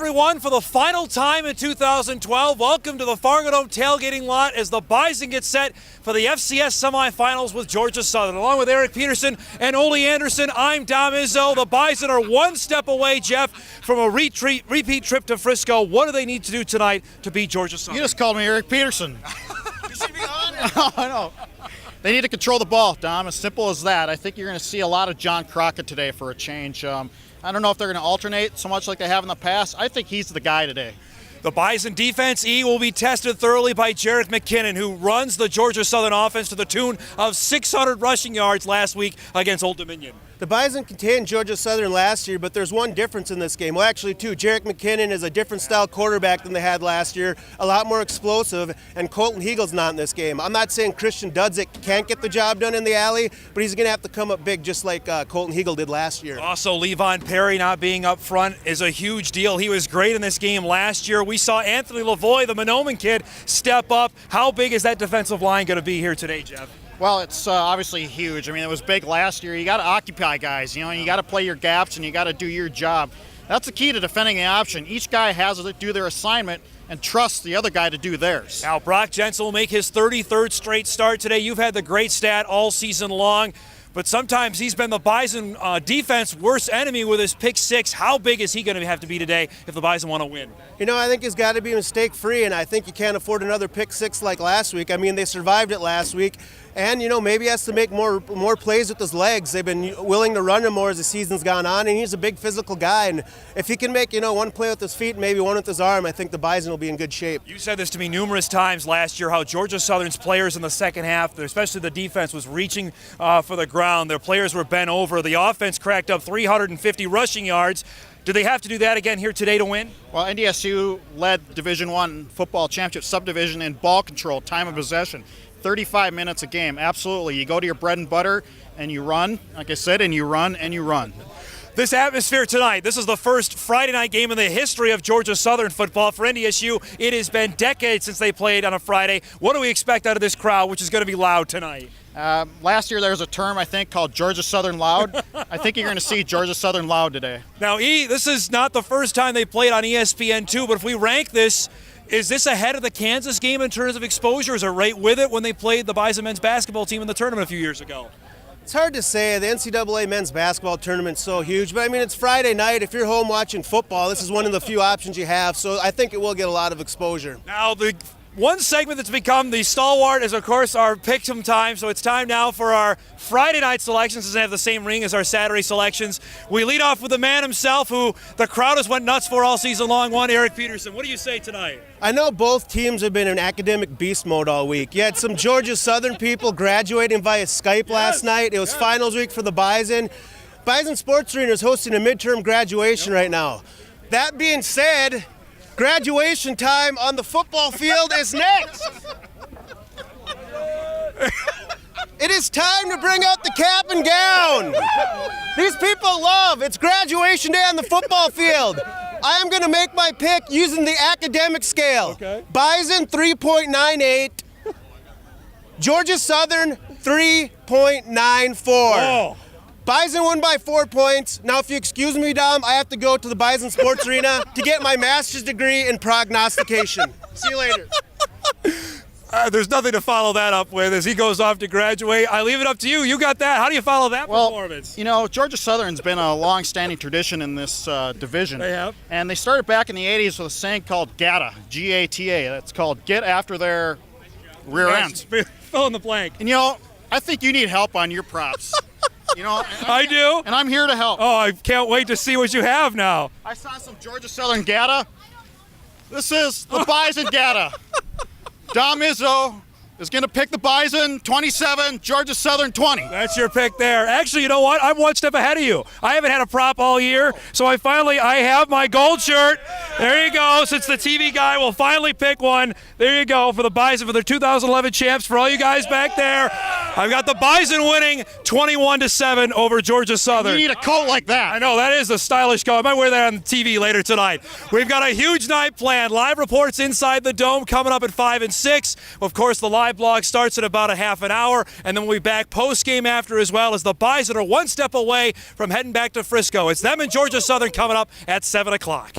everyone, for the final time in 2012. Welcome to the Fargodome tailgating lot as the Bison get set for the FCS semifinals with Georgia Southern. Along with Eric Peterson and Ole Anderson, I'm Dom Izzo. The Bison are one step away, Jeff, from a repeat trip to Frisco. What do they need to do tonight to beat Georgia Southern? You just called me Eric Peterson. You should be on. I know. They need to control the ball, Dom. As simple as that. I think you're going to see a lot of John Crockett today for a change. I don't know if they're going to alternate so much like they have in the past. I think he's the guy today. The Bison defense, will be tested thoroughly by Jarek McKinnon, who runs the Georgia Southern offense to the tune of 600 rushing yards last week against Old Dominion. The Bison contained Georgia Southern last year, but there's one difference in this game. Well, actually, two. Jarek McKinnon is a different style quarterback than they had last year, a lot more explosive, and Colton Heagle's not in this game. I'm not saying Christian Dudzik can't get the job done in the alley, but he's going to have to come up big just like Colton Heagle did last year. Also, Levon Perry not being up front is a huge deal. He was great in this game last year. We saw Anthony Lavoie, the Monoman kid, step up. How big is that defensive line going to be here today, Jeff? Well, it's obviously huge. I mean, it was big last year. You got to occupy guys, you got to play your gaps and you got to do your job. That's the key to defending the option. Each guy has to do their assignment and trust the other guy to do theirs. Now, Brock Jensen will make his 33rd straight start today. You've had the great stat all season long, but sometimes he's been the Bison defense worst enemy with his pick six. How big is he going to have to be today if the Bison want to win? I think he's got to be mistake-free, and I think you can't afford another pick six like last week. I mean, they survived it last week. And, maybe he has to make more plays with his legs. They've been willing to run him more as the season's gone on, and he's a big physical guy. And if he can make, one play with his feet, maybe one with his arm, I think the Bison will be in good shape. You said this to me numerous times last year, how Georgia Southern's players in the second half, especially the defense, was reaching for the ground. Their players were bent over. The offense cracked up 350 rushing yards. Do they have to do that again here today to win? Well, NDSU led Division I football championship subdivision in ball control, time of possession. 35 minutes a game, absolutely. You go to your bread and butter and you run, like I said, and you run and you run. This atmosphere tonight, this is the first Friday night game in the history of Georgia Southern football. For NDSU, it has been decades since they played on a Friday. What do we expect out of this crowd, which is going to be loud tonight? Last year there was a term, I think, called Georgia Southern Loud. I think you're going to see Georgia Southern Loud today. Now, this is not the first time they played on ESPN2, but if we rank this, is this ahead of the Kansas game in terms of exposure? Is it right with it when they played the Bison men's basketball team in the tournament a few years ago? It's hard to say. The NCAA men's basketball tournament's so huge, but I mean, it's Friday night. If you're home watching football, this is one of the few options you have, so I think it will get a lot of exposure. Now, the one segment that's become the stalwart is, of course, our pick-em time. So it's time now for our Friday night selections. Doesn't have the same ring as our Saturday selections. We lead off with the man himself, who the crowd has went nuts for all season long, Eric Peterson. What do you say tonight? I know both teams have been in academic beast mode all week. You had some Georgia Southern people graduating via Skype last night. It was finals week for the Bison. Bison Sports Arena is hosting a midterm graduation right now. That being said, graduation time on the football field is next. It is time to bring out the cap and gown. These people love. It's graduation day on the football field. I am going to make my pick using the academic scale. Okay. Bison 3.98. Georgia Southern 3.94. Oh. Bison won by 4 points. Now, if you excuse me, Dom, I have to go to the Bison Sports Arena to get my master's degree in prognostication. See you later. There's nothing to follow that up with as he goes off to graduate. I leave it up to you. You got that. How do you follow that performance? Georgia Southern's been a long-standing tradition in this division. They have. And they started back in the 80s with a saying called GATA, G-A-T-A. That's called get after their rear ends. Fill in the blank. And, I think you need help on your props. I do. And I'm here to help. Oh, I can't wait to see what you have now. I saw some Georgia Southern GATA. This is the Bison GATA. Dom Izzo is going to pick the Bison 27, Georgia Southern 20. That's your pick there. Actually, you know what? I'm one step ahead of you. I haven't had a prop all year, so I have my gold shirt. There you go. Since the TV guy will finally pick one, there you go for the Bison for their 2011 champs. For all you guys back there, I've got the Bison winning 21-7 over Georgia Southern. You need a coat like that. I know, that is a stylish coat. I might wear that on TV later tonight. We've got a huge night planned. Live reports inside the Dome coming up at 5 and 6. Of course, the live blog starts in about a half an hour, and then we'll be back post-game after as well, as the Bison are one step away from heading back to Frisco. It's them and Georgia Southern coming up at 7 o'clock.